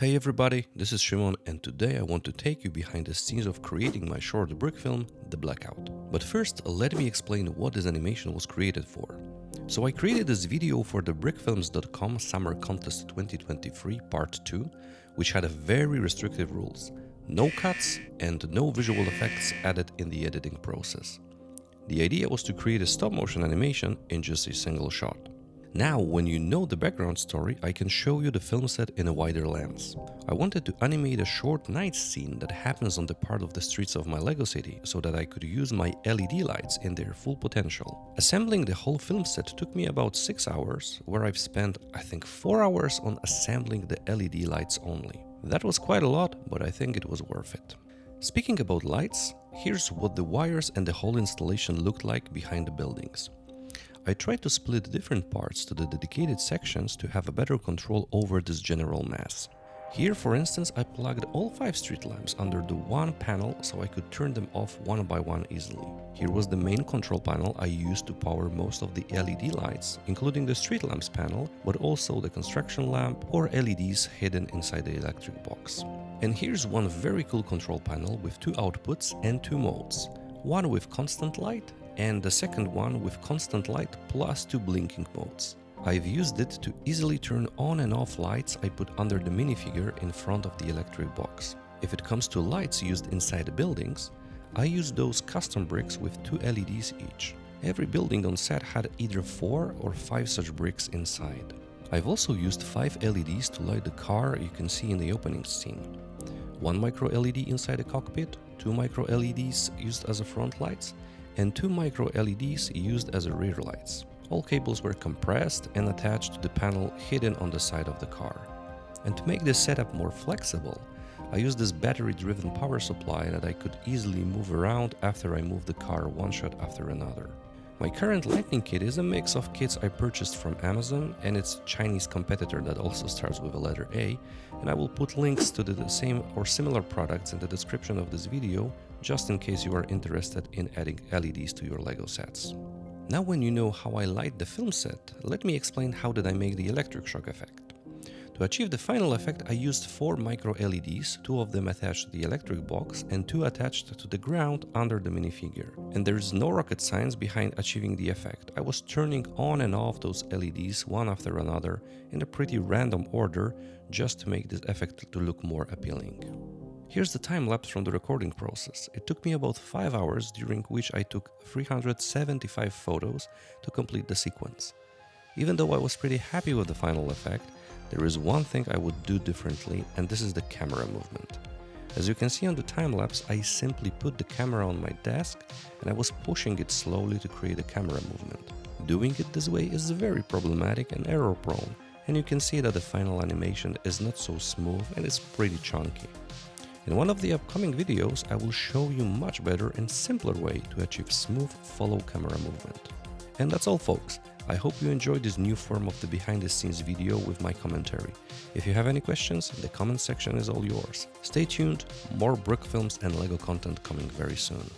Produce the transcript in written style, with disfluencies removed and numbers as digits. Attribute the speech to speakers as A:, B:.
A: Hey everybody, this is Shimon, and today I want to take you behind the scenes of creating my short brick film, The Blackout. But first, let me explain what this animation was created for. So I created this video for the brickfilms.com Summer Contest 2023 Part 2, which had a very restrictive rules. No cuts and no visual effects added in the editing process. The idea was to create a stop-motion animation in just a single shot. Now, when you know the background story, I can show you the film set in a wider lens. I wanted to animate a short night scene that happens on the part of the streets of my Lego city so that I could use my LED lights in their full potential. Assembling the whole film set took me about 6 hours, where I've spent, I think, 4 hours on assembling the LED lights only. That was quite a lot, but I think it was worth it. Speaking about lights, here's what the wires and the whole installation looked like behind the buildings. I tried to split different parts to the dedicated sections to have a better control over this general mass. Here, for instance, I plugged all 5 street lamps under the one panel so I could turn them off one by one easily. Here was the main control panel I used to power most of the LED lights, including the street lamps panel, but also the construction lamp or LEDs hidden inside the electric box. And here's one very cool control panel with 2 outputs and 2 modes, one with constant light and the second one with constant light plus 2 blinking modes. I've used it to easily turn on and off lights I put under the minifigure in front of the electric box. If it comes to lights used inside the buildings, I use those custom bricks with 2 LEDs each. Every building on set had either 4 or 5 such bricks inside. I've also used 5 LEDs to light the car you can see in the opening scene. 1 micro LED inside the cockpit, 2 micro LEDs used as a front lights, and 2 micro LEDs used as a rear lights. All cables were compressed and attached to the panel hidden on the side of the car. And to make this setup more flexible, I used this battery-driven power supply that I could easily move around after I moved the car one shot after another. My current lighting kit is a mix of kits I purchased from Amazon and its Chinese competitor that also starts with a letter A, and I will put links to the same or similar products in the description of this video, just in case you are interested in adding LEDs to your Lego sets. Now when you know how I light the film set, let me explain how did I make the electric shock effect. To achieve the final effect, I used 4 micro LEDs, 2 of them attached to the electric box and 2 attached to the ground under the minifigure. And there is no rocket science behind achieving the effect. I was turning on and off those LEDs one after another in a pretty random order just to make this effect to look more appealing. Here's the time lapse from the recording process. It took me about 5 hours, during which I took 375 photos to complete the sequence. Even though I was pretty happy with the final effect, there is one thing I would do differently, and this is the camera movement. As you can see on the time-lapse, I simply put the camera on my desk and I was pushing it slowly to create a camera movement. Doing it this way is very problematic and error-prone, and you can see that the final animation is not so smooth and it's pretty chunky. In one of the upcoming videos, I will show you much better and simpler way to achieve smooth follow camera movement. And that's all, folks. I hope you enjoyed this new form of the behind the scenes video with my commentary. If you have any questions, the comment section is all yours. Stay tuned, more brick films and Lego content coming very soon.